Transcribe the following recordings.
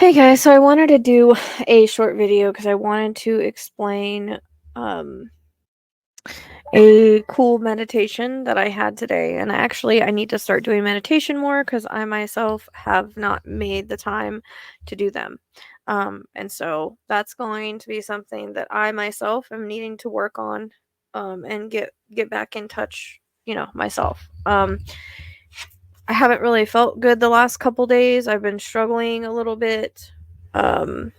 Hey guys, so I wanted to do a short video because I wanted to explain um, a cool meditation that I had today. And actually, I need to start doing meditation more because I myself have not made the time to do them. And so that's going to be something that I myself am needing to work on and get back in touch, myself. I haven't really felt good the last couple days. I've been struggling a little bit. Um,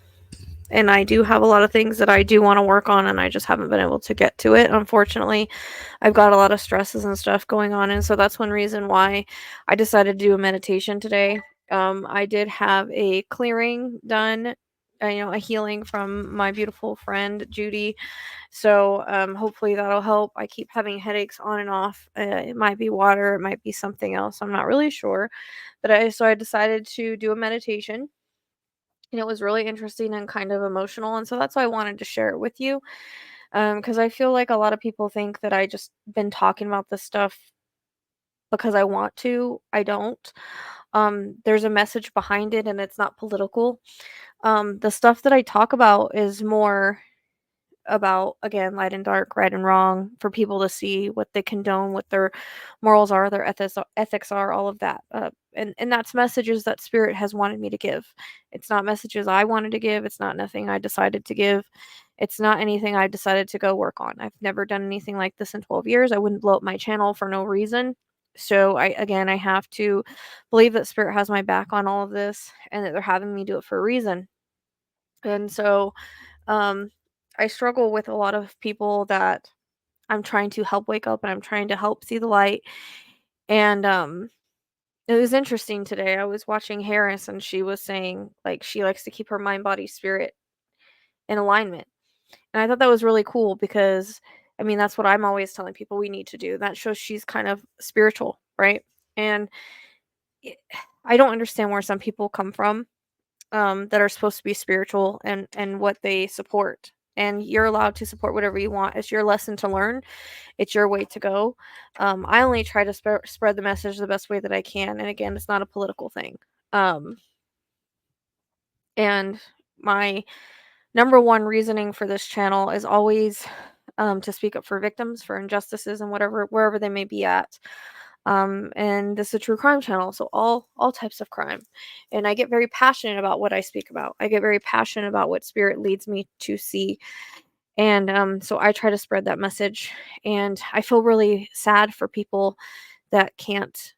and I do have a lot of things that I do want to work on, and I just haven't been able to get to it. Unfortunately, I've got a lot of stresses and stuff going on, and so that's one reason why I decided to do a meditation today. I did have a clearing done, a healing from my beautiful friend Judy. So hopefully that'll help. I keep having headaches on and off. It might be water, it might be something else. I'm not really sure, but I decided to do a meditation, and it was really interesting and kind of emotional, and so that's why I wanted to share it with you, because I feel like a lot of people think that I just been talking about this stuff because I want to. I don't. There's a message behind it, and it's not political. The stuff that I talk about is more about, again, light and dark, right and wrong, for people to see what they condone, what their morals are, their ethics are, all of that. And that's messages that spirit has wanted me to give. It's not messages I wanted to give. It's not nothing I decided to give. It's not anything I decided to go work on. I've never done anything like this in 12 years. I wouldn't blow up my channel for no reason. So I have to believe that spirit has my back on all of this and that they're having me do it for a reason. And so um, I struggle with a lot of people that I'm trying to help wake up and I'm trying to help see the light. And it was interesting today. I was watching Harris and she was saying like she likes to keep her mind, body, spirit in alignment. And I thought that was really cool because I mean that's what I'm always telling people we need to do. That shows she's kind of spiritual, right? And it, I don't understand where some people come from that are supposed to be spiritual and what they support. And you're allowed to support whatever you want. It's your lesson to learn. It's your way to go. I only try to spread the message the best way that I can. And again, it's not a political thing. Um, and my number one reasoning for this channel is always to speak up for victims, for injustices, and wherever they may be at. And this is a true crime channel, so all types of crime. And I get very passionate about what I speak about. I get very passionate about what spirit leads me to see. And so I try to spread that message. And I feel really sad for people that can't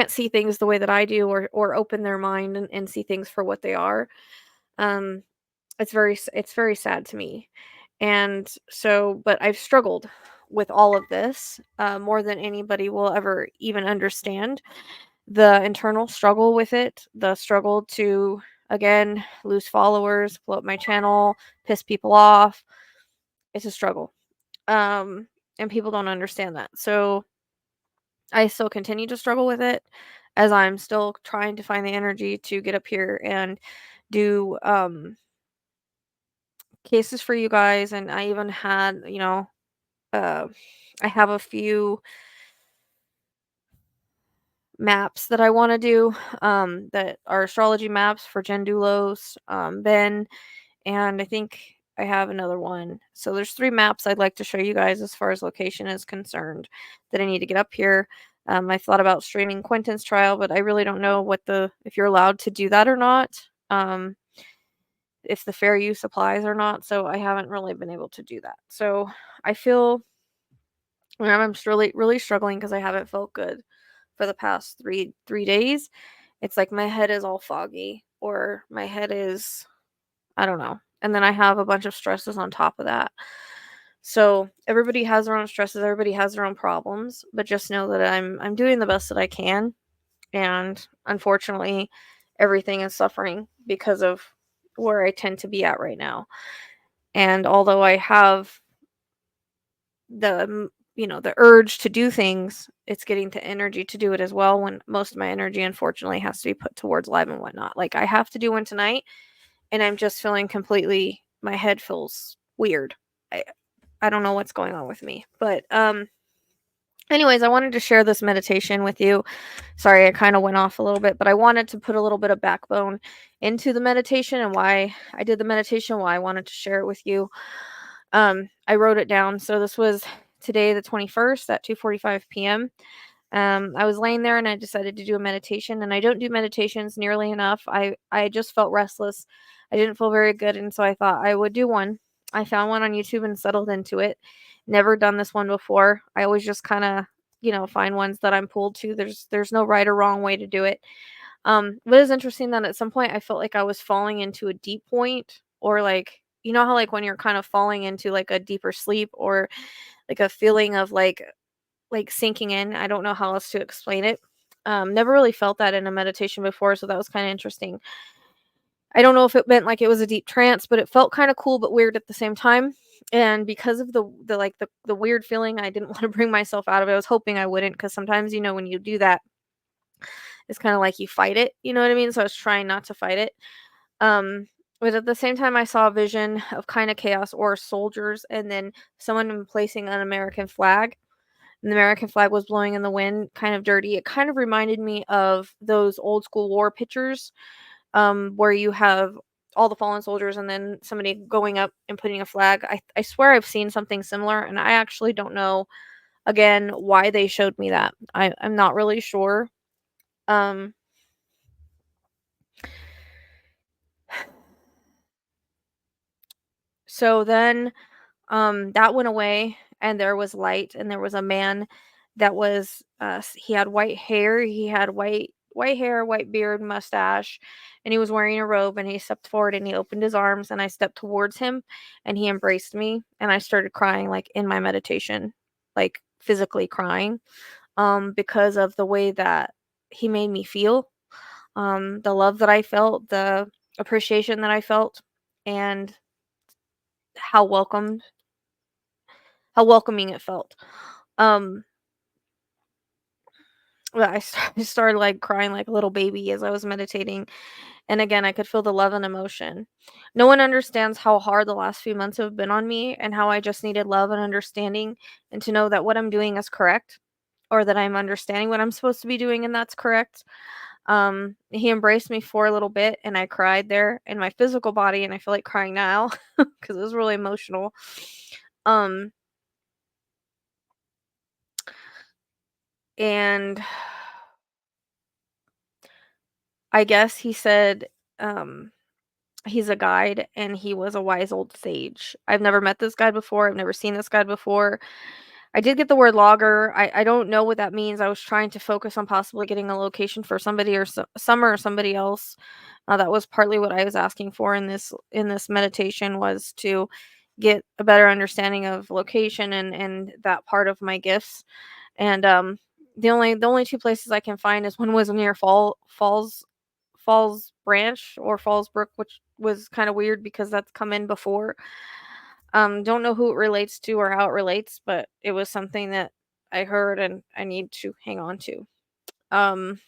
see things the way that I do, or open their mind and see things for what they are. Um, it's very sad to me. And so, but I've struggled with all of this more than anybody will ever even understand. The internal struggle with it, the struggle to, again, lose followers, blow up my channel, piss people off. It's a struggle. Um, and people don't understand that. So I still continue to struggle with it as I'm still trying to find the energy to get up here and do cases for you guys. And I even had, uh, I have a few maps that I want to do that are astrology maps for Jen Dulos, Ben, and I think I have another one. So there's 3 maps I'd like to show you guys as far as location is concerned that I need to get up here. I thought about streaming Quentin's trial, but I really don't know if you're allowed to do that or not. Um, if the fair use applies or not. So I haven't really been able to do that. So I feel I'm just really struggling because I haven't felt good for the past three days. It's like my head is all foggy, or my head is, I don't know. And then I have a bunch of stresses on top of that. So everybody has their own stresses, everybody has their own problems, but just know that I'm doing the best that I can. And unfortunately, everything is suffering because of where I tend to be at right now. And although I have the urge to do things, it's getting to energy to do it as well, when most of my energy unfortunately has to be put towards live and whatnot. Like I have to do one tonight and I'm just feeling completely, my head feels weird. I don't know what's going on with me, but Anyways, I wanted to share this meditation with you. Sorry, I kind of went off a little bit, but I wanted to put a little bit of backbone into the meditation and why I did the meditation, why I wanted to share it with you. I wrote it down. So this was today, the 21st at 2:45 p.m. I was laying there and I decided to do a meditation, and I don't do meditations nearly enough. I just felt restless. I didn't feel very good, and so I thought I would do one. I found one on YouTube and settled into it. Never done this one before. I always just kind of, find ones that I'm pulled to. There's no right or wrong way to do it. But it's interesting that at some point I felt like I was falling into a deep point, or like, you know how like when you're kind of falling into like a deeper sleep, or like a feeling of like sinking in. I don't know how else to explain it. Never really felt that in a meditation before, so that was kind of interesting. I don't know if it meant like it was a deep trance, but it felt kind of cool but weird at the same time. And because of the weird feeling, I didn't want to bring myself out of it. I was hoping I wouldn't, because sometimes when you do that, it's kind of like you fight it. You know what I mean? So I was trying not to fight it. But at the same time, I saw a vision of kind of chaos or soldiers, and then someone placing an American flag, and the American flag was blowing in the wind, kind of dirty. It kind of reminded me of those old school war pictures, where you have all the fallen soldiers and then somebody going up and putting a flag. I swear I've seen something similar, and I actually don't know, again, why they showed me that. I'm not really sure. Um, so then that went away, and there was light, and there was a man that was, he had white hair, he had white hair, white beard, mustache, and he was wearing a robe, and he stepped forward and he opened his arms, and I stepped towards him, and he embraced me, and I started crying like in my meditation, like physically crying, because of the way that he made me feel, the love that I felt, the appreciation that I felt, and how welcomed how welcoming it felt. Um, but I started like crying like a little baby as I was meditating. And again, I could feel the love and emotion. No one understands how hard the last few months have been on me, and how I just needed love and understanding, and to know that what I'm doing is correct, or that I'm understanding what I'm supposed to be doing and that's correct. He embraced me for a little bit, and I cried there in my physical body, and I feel like crying now because it was really emotional. Um, and I guess he said, um, he's a guide, and he was a wise old sage. I've never met this guy before. I've never seen this guy before. I did get the word logger. I don't know what that means. I was trying to focus on possibly getting a location for somebody, or Summer, or somebody else. That was partly what I was asking for in this meditation, was to get a better understanding of location and that part of my gifts. And the only two places I can find is, one was near Falls Branch or Fallsbrook, which was kind of weird because that's come in before. Don't know who it relates to or how it relates, but it was something that I heard and I need to hang on to. Um,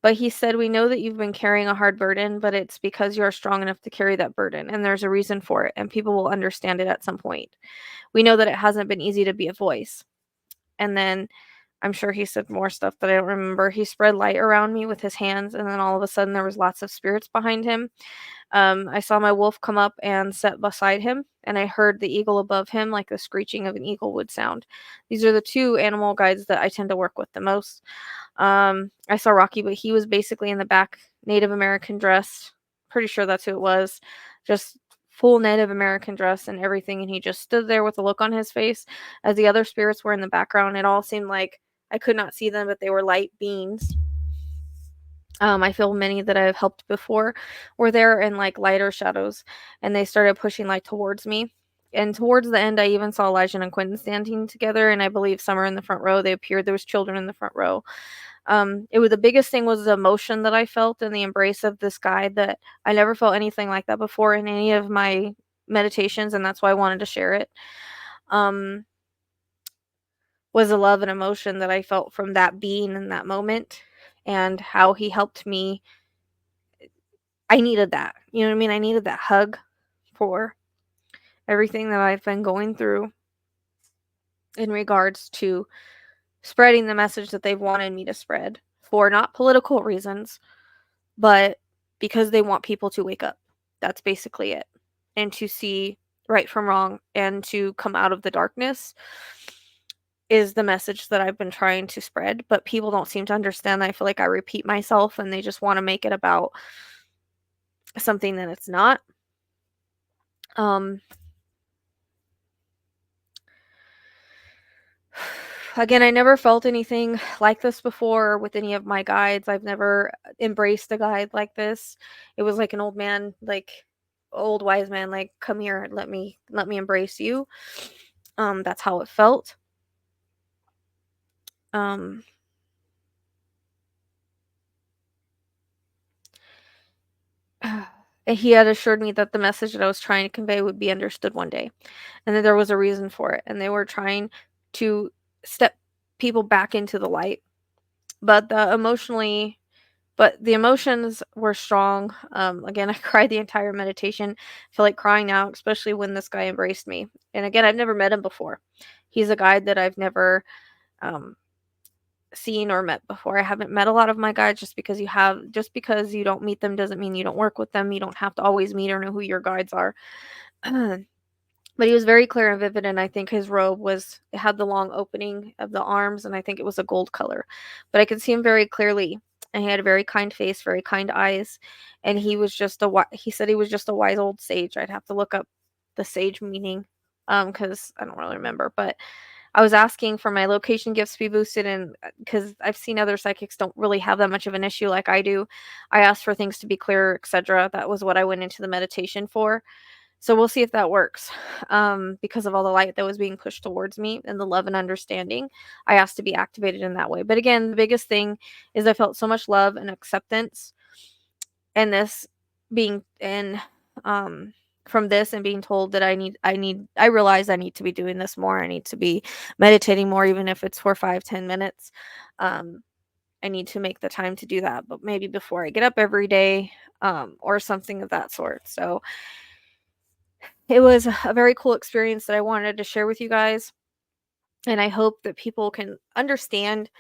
but he said, "We know that you've been carrying a hard burden, but it's because you are strong enough to carry that burden, and there's a reason for it, and people will understand it at some point. We know that it hasn't been easy to be a voice." And then I'm sure he said more stuff that I don't remember. He spread light around me with his hands, and then all of a sudden there was lots of spirits behind him. I saw my wolf come up and sit beside him, and I heard the eagle above him, like the screeching of an eagle would sound. These are the two animal guides that I tend to work with the most. I saw Rocky, but he was basically in the back, Native American dress. Pretty sure that's who it was. Just full Native American dress and everything, and he just stood there with a look on his face as the other spirits were in the background. It all seemed like I could not see them, but they were light beings. I feel many that I've helped before were there in like lighter shadows, and they started pushing light towards me. And towards the end, I even saw Elijah and Quentin standing together, and I believe Summer in the front row. They appeared. There was children in the front row. It was, the biggest thing was the emotion that I felt and the embrace of this guy, that I never felt anything like that before in any of my meditations, and that's why I wanted to share it. Um, was the love and emotion that I felt from that being in that moment, and how he helped me. I needed that. You know what I mean? I needed that hug for everything that I've been going through. in regards to spreading the message that they've wanted me to spread for not political reasons, but because they want people to wake up. That's basically it. And to see right from wrong and to come out of the darkness is the message that I've been trying to spread, but people don't seem to understand. I feel like I repeat myself and they just want to make it about something that it's not. Again, I never felt anything like this before with any of my guides. I've never embraced a guide like this. It was like an old man, like old wise man, like, come here, let me embrace you. That's how it felt. And he had assured me that the message that I was trying to convey would be understood one day, and that there was a reason for it, and they were trying to step people back into the light. But the emotions were strong. Again, I cried the entire meditation. I feel like crying now, especially when this guy embraced me. And again, I've never met him before. He's a guide that I've never seen or met before. I haven't met a lot of my guides. Just because you don't meet them doesn't mean you don't work with them. You don't have to always meet or know who your guides are. But he was very clear and vivid, and I think his robe it had the long opening of the arms, and I think it was a gold color. But I could see him very clearly, and he had a very kind face, very kind eyes, and he said he was just a wise old sage. I'd have to look up the sage meaning, because I don't really remember. But I was asking for my location gifts to be boosted, and because I've seen other psychics don't really have that much of an issue like I do, I asked for things to be clearer, etc. That was what I went into the meditation for. So we'll see if that works. Because of all the light that was being pushed towards me and the love and understanding, I asked to be activated in that way. But again, the biggest thing is I felt so much love and acceptance, and this being in from this and being told that I realize I need to be doing this more. I need to be meditating more, even if it's for 5-10 minutes. I need to make the time to do that, but maybe before I get up every day, or something of that sort. So it was a very cool experience that I wanted to share with you guys. And I hope that people can understand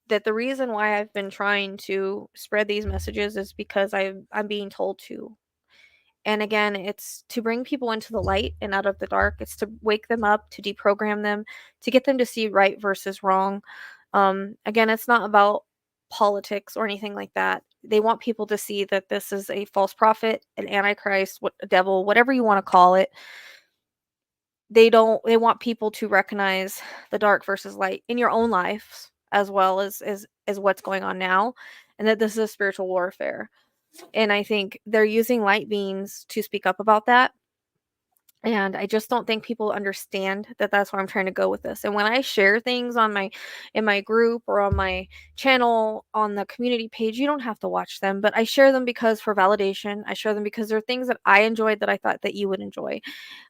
that the reason why I've been trying to spread these messages is because I'm being told to. And again, it's to bring people into the light and out of the dark. It's to wake them up, to deprogram them, to get them to see right versus wrong. Again, it's not about politics or anything like that. They want people to see that this is a false prophet, an antichrist, a devil, whatever you want to call it. They want people to recognize the dark versus light in your own lives, as well as what's going on now, and that this is a spiritual warfare. And I think they're using light beings to speak up about that. And I just don't think people understand that that's where I'm trying to go with this. And when I share things in my group or on my channel, on the community page, you don't have to watch them, but I share them because for validation. I share them because they're things that I enjoyed that I thought that you would enjoy.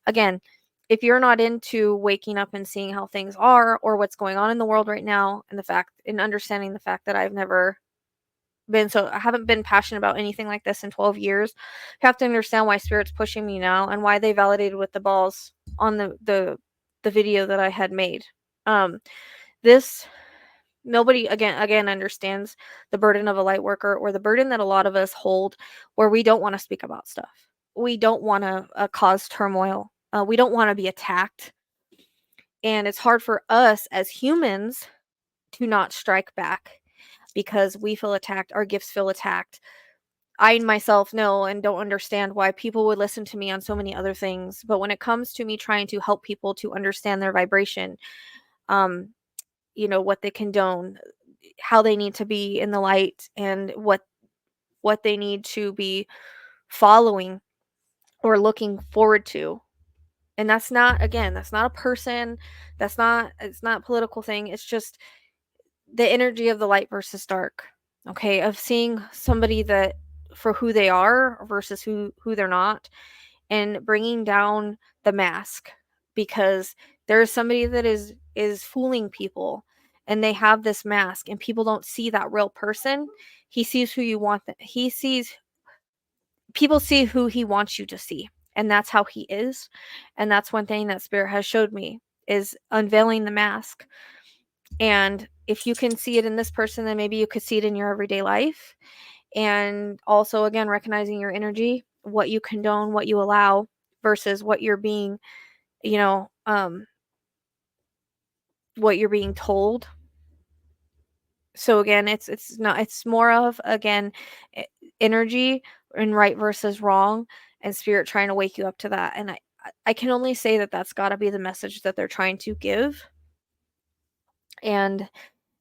Again, if you're not into waking up and seeing how things are or what's going on in the world right now, and understanding the fact that I haven't been passionate about anything like this in 12 years. You have to understand why Spirit's pushing me now and why they validated with the balls on the video that I had made. This Nobody again understands the burden of a light worker, or the burden that a lot of us hold, where we don't want to speak about stuff. We don't want to cause turmoil. We don't want to be attacked. And it's hard for us as humans to not strike back because we feel attacked, our gifts feel attacked. I myself know and don't understand why people would listen to me on so many other things. But when it comes to me trying to help people to understand their vibration, what they condone, how they need to be in the light, and what they need to be following or looking forward to. And that's not a person, it's not a political thing. It's just the energy of the light versus dark, okay, of seeing somebody that for who they are versus who they're not, and bringing down the mask, because there's somebody that is fooling people, and they have this mask, and people don't see that real person. He sees who you want people see who he wants you to see, and that's how he is. And that's one thing that Spirit has showed me, is unveiling the mask. And if you can see it in this person, then maybe you could see it in your everyday life. And also, again, recognizing your energy, what you condone, what you allow versus what you're being, what you're being told. So again, it's more of, again, energy and right versus wrong, and spirit trying to wake you up to that. And I can only say that that's got to be the message that they're trying to give, and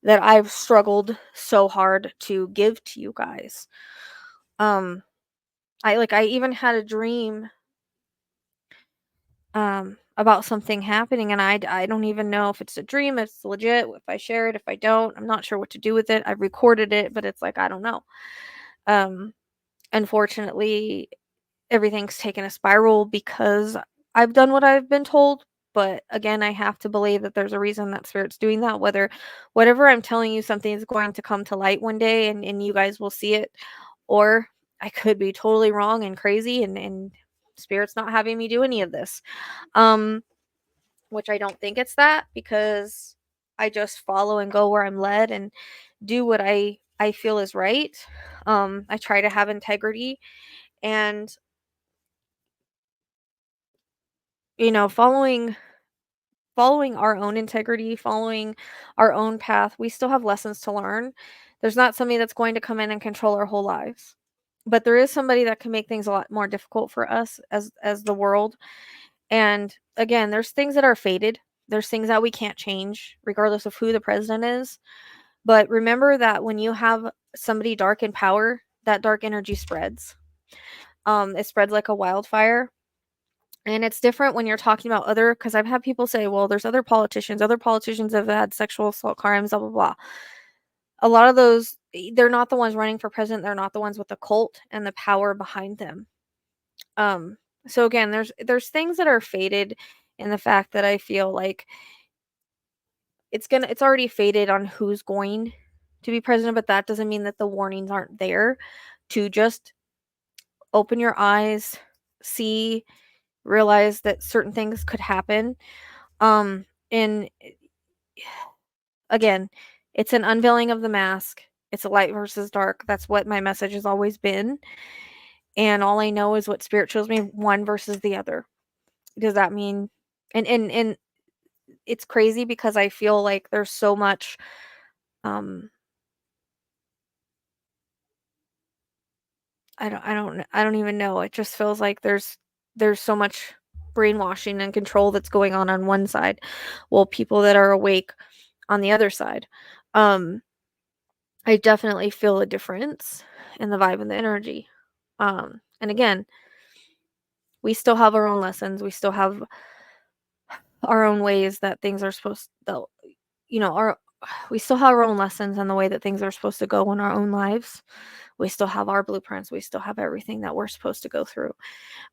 that I've struggled so hard to give to you guys. I even had a dream about something happening, and I don't even know if it's a dream, if it's legit, if I share it, if I don't. I'm not sure what to do with it. I recorded it, but it's like I don't know. Unfortunately, everything's taken a spiral because I've done what I've been told. But again, I have to believe that there's a reason that spirit's doing that. Whatever I'm telling you, something is going to come to light one day, and you guys will see it. Or I could be totally wrong and crazy, and spirit's not having me do any of this. Which I don't think it's that, because I just follow and go where I'm led and do what I feel is right. I try to have integrity, and following our own integrity, following our own path. We still have lessons to learn. There's not somebody that's going to come in and control our whole lives. But there is somebody that can make things a lot more difficult for us as the world. And again, there's things that are fated. There's things that we can't change regardless of who the president is. But remember that when you have somebody dark in power, that dark energy spreads. It spreads like a wildfire. And it's different when you're talking about because I've had people say, well, there's other politicians. Other politicians have had sexual assault crimes, blah, blah, blah. A lot of those, they're not the ones running for president. They're not the ones with the cult and the power behind them. So again, there's things that are fated in the fact that I feel like it's already fated on who's going to be president, but that doesn't mean that the warnings aren't there to just open your eyes, see, realize that certain things could happen. And again, it's an unveiling of the mask. It's a light versus dark. That's what my message has always been. And all I know is what spirit shows me, one versus the other. Does that mean and it's crazy because I feel like there's so much I don't even know. It just feels like there's so much brainwashing and control that's going on one side, while people that are awake on the other side. I definitely feel a difference in the vibe and the energy. And again, we still have our own lessons. We still have our own ways that things are supposed to, our we still have our own lessons and the way that things are supposed to go in our own lives. We still have our blueprints. We still have everything that we're supposed to go through.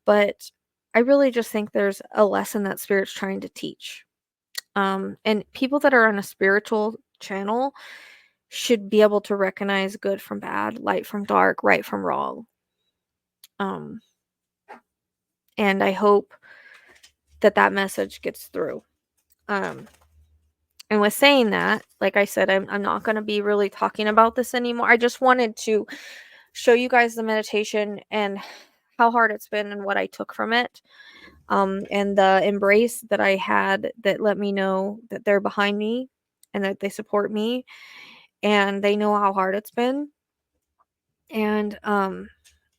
But I really just think there's a lesson that spirit's trying to teach. And people that are on a spiritual channel should be able to recognize good from bad, light from dark, right from wrong. And I hope that message gets through. And with saying that, like I said, I'm not going to be really talking about this anymore. I just wanted to show you guys the meditation and how hard it's been and what I took from it. And the embrace that I had that let me know that they're behind me and that they support me and they know how hard it's been. And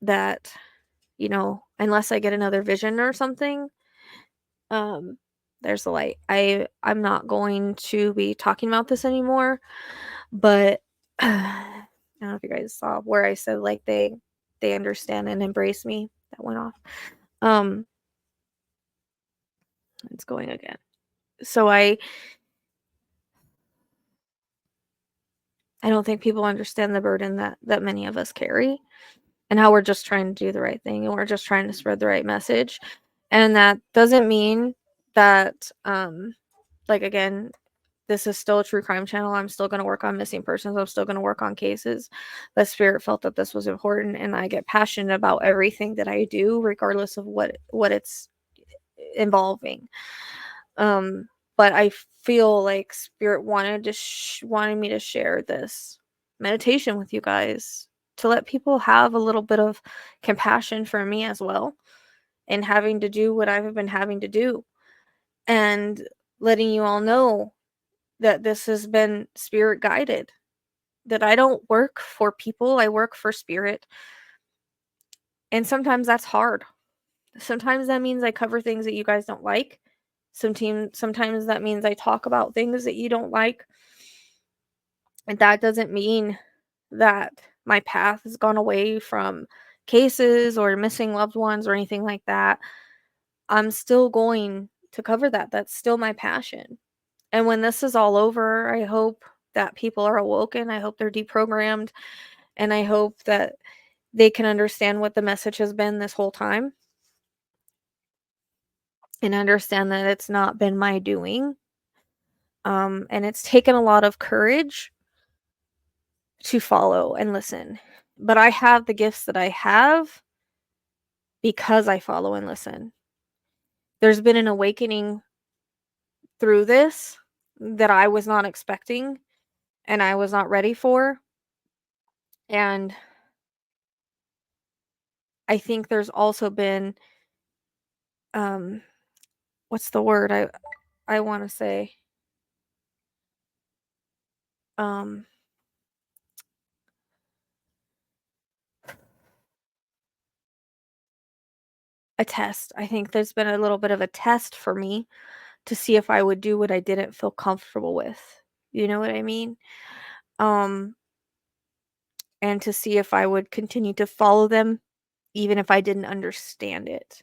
that, unless I get another vision or something, there's the light. I'm not going to be talking about this anymore, but I don't know if you guys saw where I said like they understand and embrace me. That went off. It's going again. So I don't think people understand the burden that many of us carry and how we're just trying to do the right thing and we're just trying to spread the right message. And that doesn't mean that like again, this is still a true crime channel. I'm still going to work on missing persons. I'm still going to work on cases. But spirit felt that this was important, and I get passionate about everything that I do, regardless of what it's involving. but I feel like Spirit wanted me to share this meditation with you guys to let people have a little bit of compassion for me as well, and having to do what I've been having to do, and letting you all know that this has been Spirit guided, that I don't work for people, I work for Spirit. And sometimes that's hard. Sometimes that means I cover things that you guys don't like. Sometimes that means I talk about things that you don't like. And that doesn't mean that my path has gone away from cases or missing loved ones or anything like that. I'm still going to cover that. That's still my passion. And when this is all over, I hope that people are awoken. I hope they're deprogrammed. And I hope that they can understand what the message has been this whole time. And understand that it's not been my doing. And it's taken a lot of courage to follow and listen. But I have the gifts that I have because I follow and listen. There's been an awakening through this that I was not expecting and I was not ready for. And I think there's also been what's the word I want to say? Um a test. I think there's been a little bit of a test for me to see if I would do what I didn't feel comfortable with. You know what I mean? Um, and to see if I would continue to follow them even if I didn't understand it.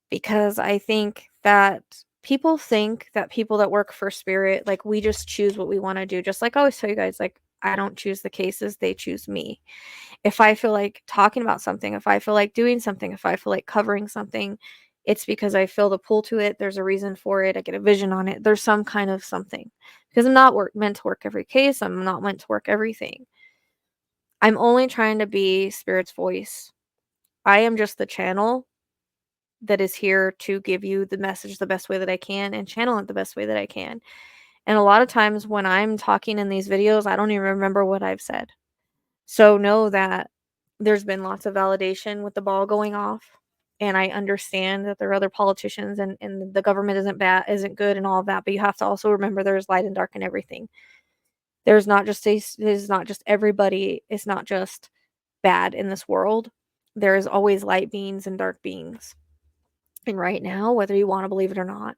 Because I think that people think that people that work for Spirit, like, we just choose what we want to do. Just like I always tell you guys, like, I don't choose the cases, they choose me. If I feel like talking about something, if I feel like doing something, if I feel like covering something, it's because I feel the pull to it. There's a reason for it. I get a vision on it. There's some kind of something. Because I'm not meant to work every case. I'm not meant to work everything. I'm only trying to be Spirit's voice. I am just the channel that is here to give you the message the best way that I can and channel it the best way that I can. And a lot of times when I'm talking in these videos, I don't even remember what I've said. So know that there's been lots of validation with the ball going off. And I understand that there are other politicians and the government isn't good and all of that. But you have to also remember there's light and dark in everything. There's not just everybody. It's not just bad in this world. There is always light beings and dark beings. And right now, whether you want to believe it or not,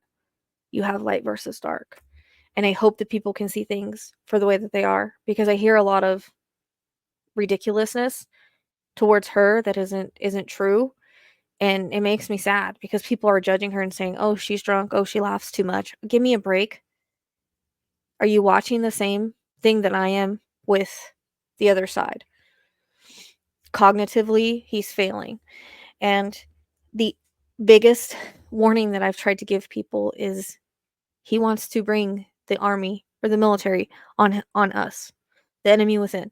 you have light versus dark. And I hope that people can see things for the way that they are, because I hear a lot of ridiculousness towards her that isn't true, and it makes me sad because people are judging her and saying, "Oh, she's drunk. Oh, she laughs too much." Give me a break. Are you watching the same thing that I am with the other side? Cognitively, he's failing. And the biggest warning that I've tried to give people is he wants to bring the army or the military on us, the enemy within.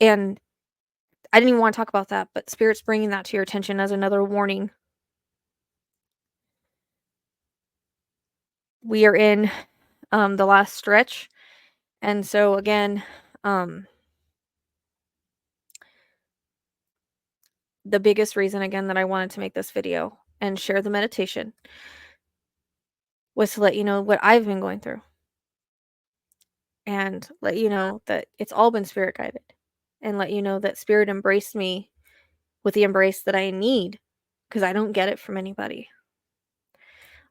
And I didn't even want to talk about that, but Spirit's bringing that to your attention as another warning. We are in the last stretch. And so again, the biggest reason again that I wanted to make this video and share the meditation was to let you know what I've been going through, and let you know that it's all been Spirit guided, and let you know that Spirit embraced me with the embrace that I need, because I don't get it from anybody.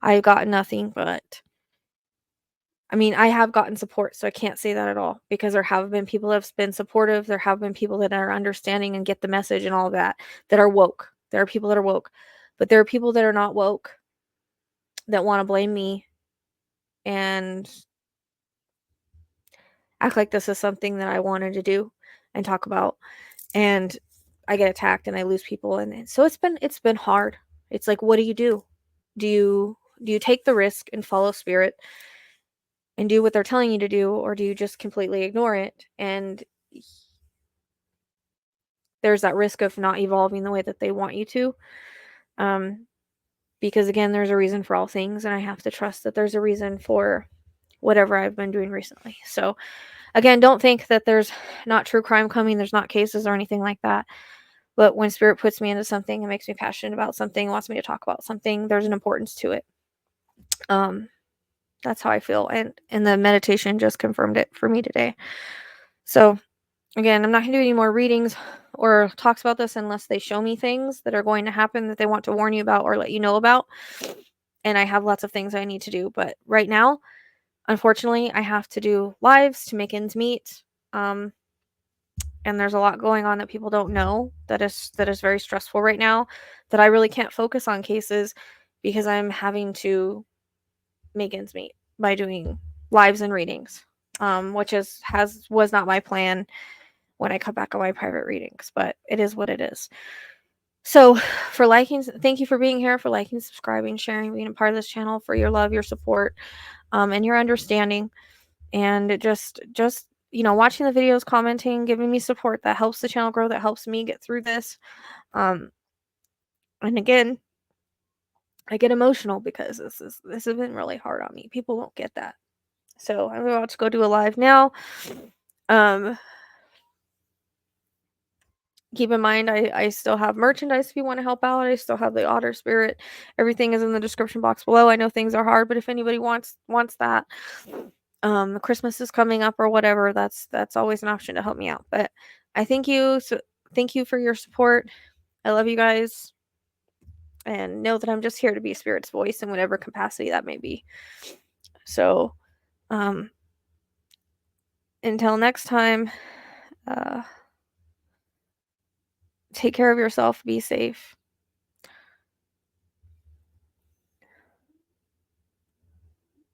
I've got nothing but, I mean, I have gotten support, so I can't say that at all, because there have been people that have been supportive. There have been people that are understanding and get the message and all that are woke. There are people that are woke, but there are people that are not woke that want to blame me and act like this is something that I wanted to do and talk about, and I get attacked and I lose people, and so it's been hard. It's like, what do you do? Do you take the risk and follow Spirit and do what they're telling you to do, or do you just completely ignore it? And there's that risk of not evolving the way that they want you to. because again, there's a reason for all things, and I have to trust that there's a reason for whatever I've been doing recently. So again, don't think that there's not true crime coming, there's not cases or anything like that. But when spirit puts me into something and makes me passionate about something, wants me to talk about something, there's an importance to it. That's how I feel, and the meditation just confirmed it for me today. So again, I'm not going to do any more readings or talks about this unless they show me things that are going to happen that they want to warn you about or let you know about. And I have lots of things I need to do, but right now, unfortunately, I have to do lives to make ends meet. And there's a lot going on that people don't know that is very stressful right now, that I really can't focus on cases because I'm having to make ends meet by doing lives and readings, which was not my plan when I cut back on my private readings, but it is what it is. So for liking, thank you for being here, for liking, subscribing, sharing, being a part of this channel, for your love, your support, and your understanding, and just watching the videos, commenting, giving me support. That helps the channel grow, that helps me get through this. And again, I get emotional because this has been really hard on me. People don't get that. So I'm about to go do a live now. Keep in mind, I still have merchandise if you want to help out. I still have the Otter Spirit. Everything is in the description box below. I know things are hard, but if anybody wants that, Christmas is coming up or whatever, that's always an option to help me out. But I thank you. So thank you for your support. I love you guys, and know that I'm just here to be Spirit's voice in whatever capacity that may be. So, until next time, take care of yourself. Be safe.